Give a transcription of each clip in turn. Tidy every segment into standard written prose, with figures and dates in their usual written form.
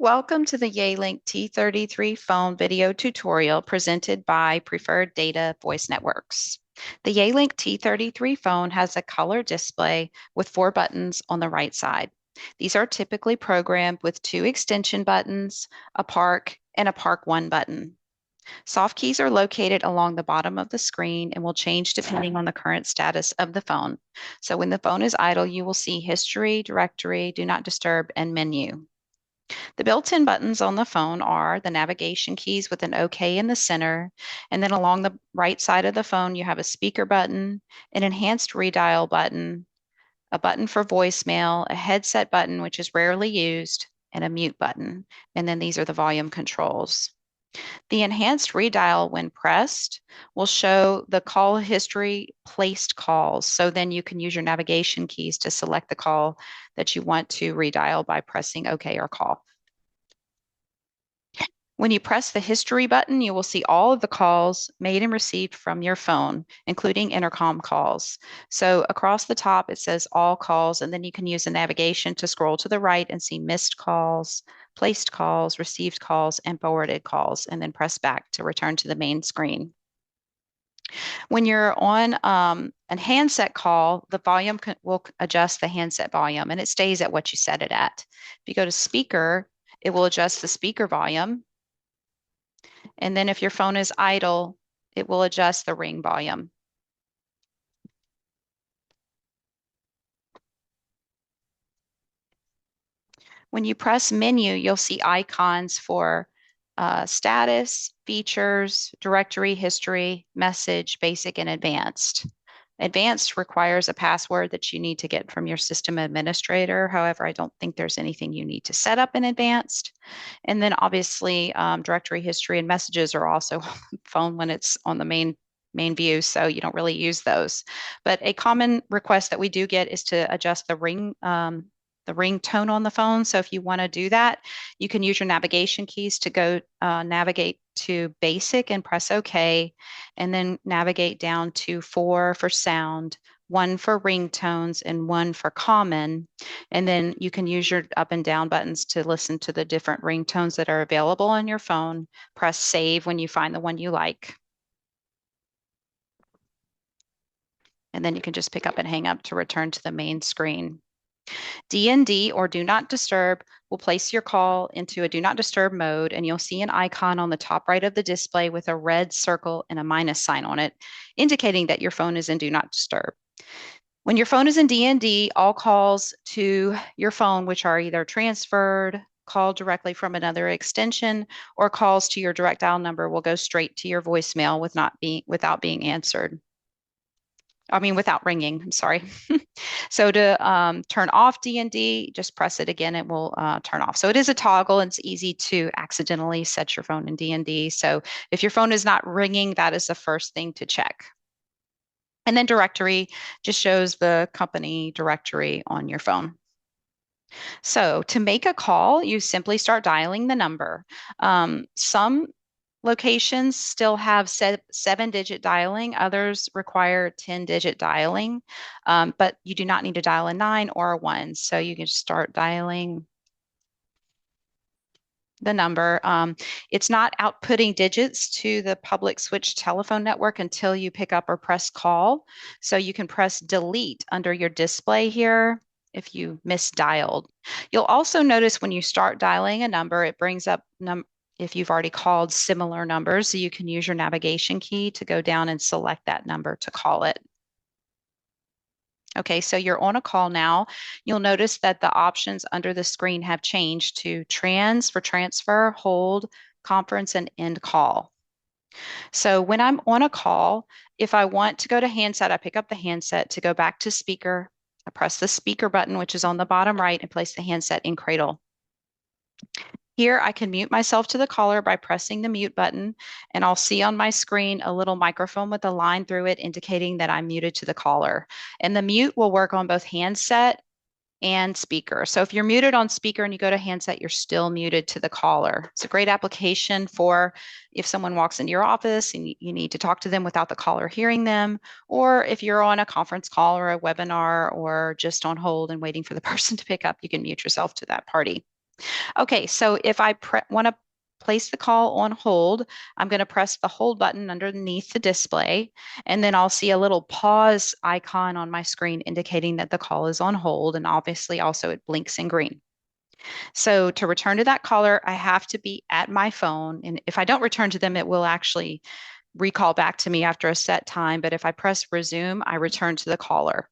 Welcome to the Yealink T33 phone video tutorial presented by Preferred Data Voice Networks. The Yealink T33 phone has a color display with 4 buttons on the right side. These are typically programmed with 2 extension buttons, a park, and a park 1 button. Soft keys are located along the bottom of the screen and will change depending on the current status of the phone. So when the phone is idle, you will see history, directory, do not disturb, and menu. The built-in buttons on the phone are the navigation keys with an OK in the center, and then along the right side of the phone, you have a speaker button, an enhanced redial button, a button for voicemail, a headset button, which is rarely used, and a mute button. And then these are the volume controls. The enhanced redial, when pressed, will show the call history placed calls. So then you can use your navigation keys to select the call that you want to redial by pressing OK or call. When you press the history button, you will see all of the calls made and received from your phone, including intercom calls. So across the top, it says all calls, and then you can use the navigation to scroll to the right and see missed calls, placed calls, received calls, and forwarded calls, and then press back to return to the main screen. When you're on a handset call, the volume will adjust the handset volume, and it stays at what you set it at. If you go to speaker, it will adjust the speaker volume. And then if your phone is idle, it will adjust the ring volume. When you press menu, you'll see icons for status, features, directory, history, message, basic, and advanced. Advanced requires a password that you need to get from your system administrator. However, I don't think there's anything you need to set up in advanced. And then obviously directory, history, and messages are also on the phone when it's on the main view, so you don't really use those. But a common request that we do get is to adjust the ring tone on the phone. So if you want to do that, you can use your navigation keys to go navigate to basic and press OK, and then navigate down to 4 for sound, 1 for ringtones, and 1 for common. And then you can use your up and down buttons to listen to the different ringtones that are available on your phone. Press save when you find the one you like. And then you can just pick up and hang up to return to the main screen. DND, or do not disturb, will place your call into a do not disturb mode, and you'll see an icon on the top right of the display with a red circle and a minus sign on it, indicating that your phone is in do not disturb. When your phone is in DND, all calls to your phone, which are either transferred, called directly from another extension, or calls to your direct dial number, will go straight to your voicemail without being answered. Without ringing, I'm sorry. So to turn off DND, just press it again, it will turn off. So it is a toggle, and it's easy to accidentally set your phone in DND. So if your phone is not ringing, that is the first thing to check. And then directory just shows the company directory on your phone. So to make a call, you simply start dialing the number. Some locations still have 7-digit dialing. Others require 10-digit dialing, but you do not need to dial a 9 or a 1. So you can start dialing the number. It's not outputting digits to the public switch telephone network until you pick up or press call. So you can press delete under your display here if you misdialed. You'll also notice when you start dialing a number, it brings up if you've already called similar numbers, so you can use your navigation key to go down and select that number to call it. Okay, so you're on a call now. You'll notice that the options under the screen have changed to trans for transfer, hold, conference, and end call. So when I'm on a call, if I want to go to handset, I pick up the handset. To go back to speaker, I press the speaker button, which is on the bottom right, and place the handset in cradle. Here, I can mute myself to the caller by pressing the mute button, and I'll see on my screen a little microphone with a line through it indicating that I'm muted to the caller. And the mute will work on both handset and speaker. So if you're muted on speaker and you go to handset, you're still muted to the caller. It's a great application for if someone walks into your office and you need to talk to them without the caller hearing them, or if you're on a conference call or a webinar or just on hold and waiting for the person to pick up, you can mute yourself to that party. Okay, so if I want to place the call on hold, I'm going to press the hold button underneath the display, and then I'll see a little pause icon on my screen indicating that the call is on hold, and obviously also it blinks in green. So to return to that caller, I have to be at my phone, and if I don't return to them, it will actually recall back to me after a set time, but if I press resume, I return to the caller.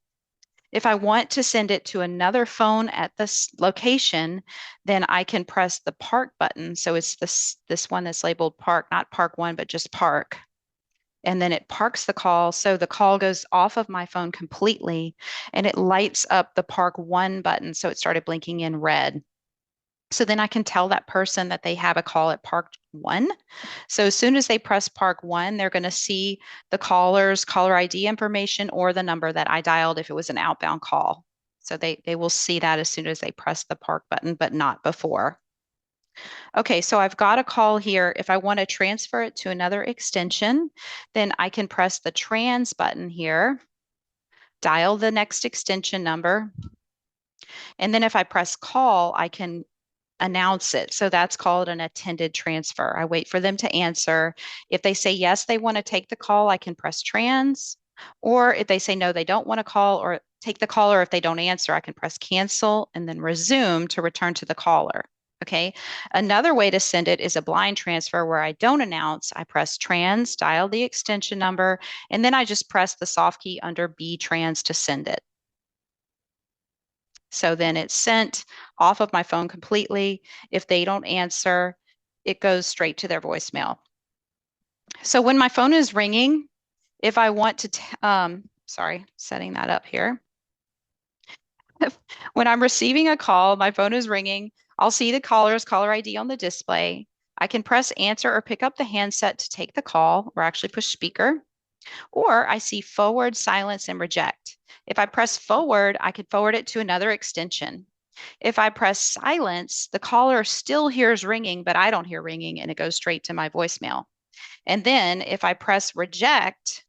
If I want to send it to another phone at this location, then I can press the park button. So it's this one that's labeled park, not park one, but just park. And then it parks the call. So the call goes off of my phone completely and it lights up the park one button. So it started blinking in red. So then I can tell that person that they have a call at park one. So as soon as they press park one, they're going to see the caller's caller ID information or the number that I dialed if it was an outbound call. So they will see that as soon as they press the park button, but not before. Okay, so I've got a call here. If I want to transfer it to another extension, then I can press the trans button here, dial the next extension number, and then if I press call, I can announce it. So that's called an attended transfer. I wait for them to answer. If they say yes, they want to take the call, I can press trans. Or if they say no, they don't want to call or take the call, or if they don't answer, I can press cancel and then resume to return to the caller. Okay. Another way to send it is a blind transfer where I don't announce. I press trans, dial the extension number, and then I just press the soft key under B trans to send it. So then it's sent off of my phone completely. If they don't answer, it goes straight to their voicemail. So when my phone is ringing, if I want to, sorry, setting that up here. When I'm receiving a call, my phone is ringing, I'll see the caller's caller ID on the display. I can press answer or pick up the handset to take the call or actually push speaker. Or I see forward, silence, and reject. If I press forward, I could forward it to another extension. If I press silence, the caller still hears ringing, but I don't hear ringing and it goes straight to my voicemail. And then if I press reject,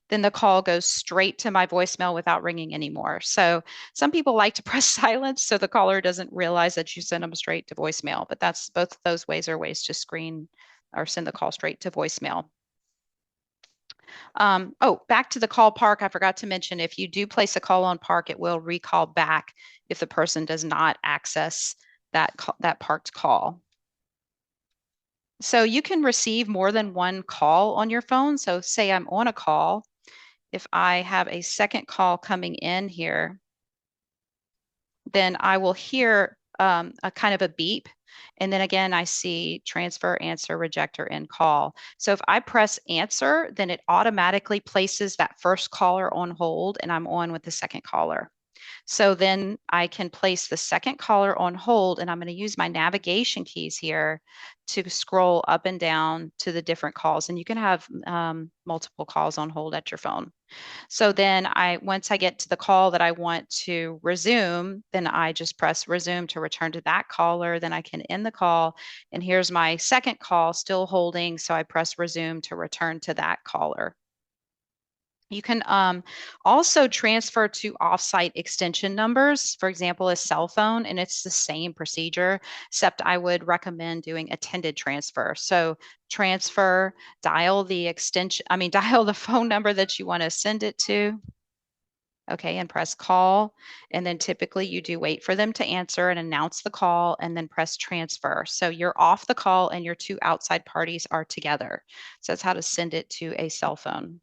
then the call goes straight to my voicemail without ringing anymore. So some people like to press silence so the caller doesn't realize that you send them straight to voicemail, but that's both of those ways are ways to screen or send the call straight to voicemail. Oh, back to the call park. I forgot to mention if you do place a call on park, it will recall back if the person does not access that parked call. So you can receive more than one call on your phone. So say I'm on a call. If I have a second call coming in here, then I will hear a kind of a beep. And then again, I see transfer, answer, reject, or end call. So if I press answer, then it automatically places that first caller on hold and I'm on with the second caller. So then I can place the second caller on hold and I'm going to use my navigation keys here to scroll up and down to the different calls. And you can have multiple calls on hold at your phone. So then once I get to the call that I want to resume, then I just press resume to return to that caller. Then I can end the call. And here's my second call still holding. So I press resume to return to that caller. You can also transfer to offsite extension numbers, for example, a cell phone, and it's the same procedure, except I would recommend doing attended transfer. So transfer, dial the extension, I mean, dial the phone number that you want to send it to. Okay, and press call. And then typically you do wait for them to answer and announce the call and then press transfer. So you're off the call and your two outside parties are together. So that's how to send it to a cell phone.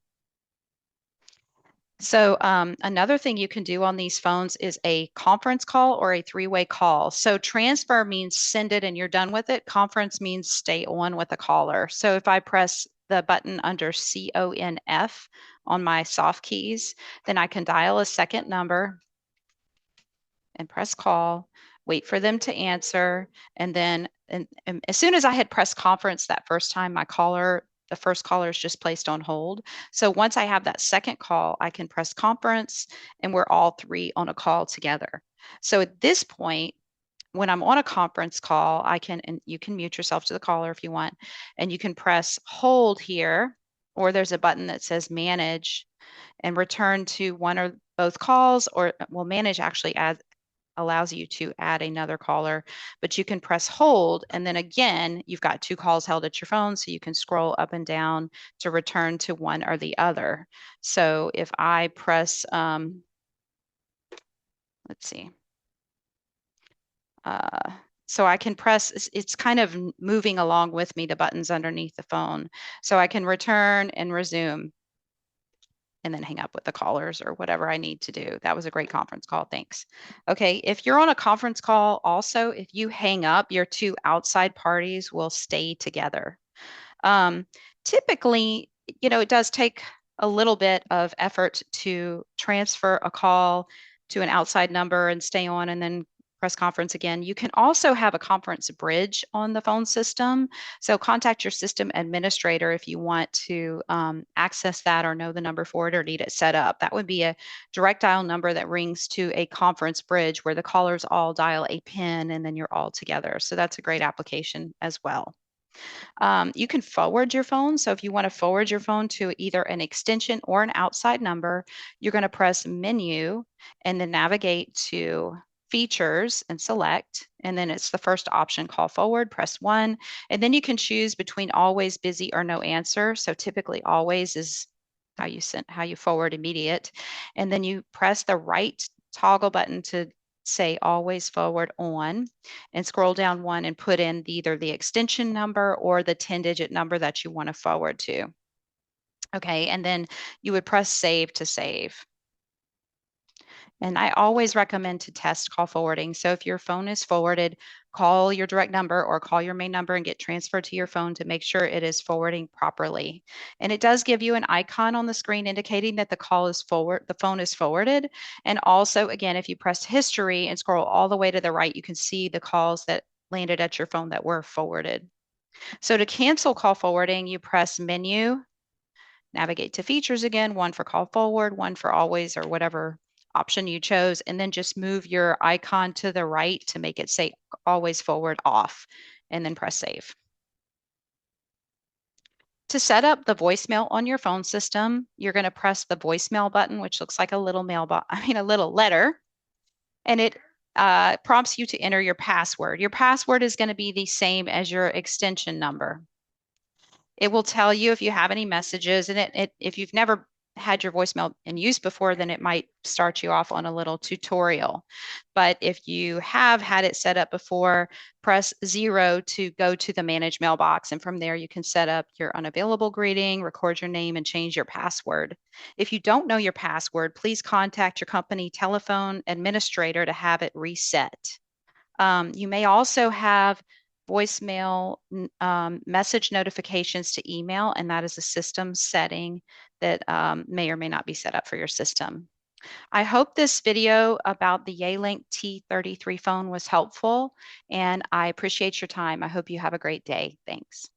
So another thing you can do on these phones is a conference call or a three-way call. So transfer means send it and you're done with it. Conference means stay on with the caller. So if I press the button under CONF on my soft keys, then I can dial a second number and press call, wait for them to answer. And then and as soon as I had pressed conference that first time, the first caller is just placed on hold. So once I have that second call, I can press conference and we're all three on a call together. So at this point, when I'm on a conference call, and you can mute yourself to the caller if you want, and you can press hold here, or there's a button that says manage and return to one or both calls, or will manage actually allows you to add another caller, but you can press hold. And then again, you've got 2 calls held at your phone. So you can scroll up and down to return to one or the other. So if I press, let's see. So I can press, it's kind of moving along with me, the buttons underneath the phone. So I can return and resume and then hang up with the callers or whatever I need to do. That was a great conference call. Thanks. Okay. If you're on a conference call, also, if you hang up, your 2 outside parties will stay together. Um, Typically, it does take a little bit of effort to transfer a call to an outside number and stay on and then press conference again. You can also have a conference bridge on the phone system. So contact your system administrator if you want to access that or know the number for it or need it set up. That would be a direct dial number that rings to a conference bridge where the callers all dial a PIN and then you're all together. So that's a great application as well. You can forward your phone. So if you want to forward your phone to either an extension or an outside number, you're going to press menu and then navigate to features and select. And then it's the first option, call forward, press 1. And then you can choose between always busy or no answer. So typically always is how you forward immediate. And then you press the right toggle button to say always forward on and scroll down one and put in either the extension number or the 10-digit number that you want to forward to. Okay, and then you would press save to save. And I always recommend to test call forwarding. So if your phone is forwarded, call your direct number or call your main number and get transferred to your phone to make sure it is forwarding properly. And it does give you an icon on the screen indicating that the phone is forwarded. And also, again, if you press history and scroll all the way to the right, you can see the calls that landed at your phone that were forwarded. So to cancel call forwarding, you press menu, navigate to features again, one for call forward, one for always or whatever option you chose, and then just move your icon to the right to make it say always forward off, and then press save. To set up the voicemail on your phone system, you're going to press the voicemail button, which looks like a little a little letter, and it prompts you to enter your password. Your password is going to be the same as your extension number. It will tell you if you have any messages, and if you've never had your voicemail in use before, then it might start you off on a little tutorial. But if you have had it set up before, press 0 to go to the manage mailbox. And from there, you can set up your unavailable greeting, record your name, and change your password. If you don't know your password, please contact your company telephone administrator to have it reset. You may also have voicemail message notifications to email, and that is a system setting that may or may not be set up for your system. I hope this video about the Yealink T33 phone was helpful, and I appreciate your time. I hope you have a great day. Thanks.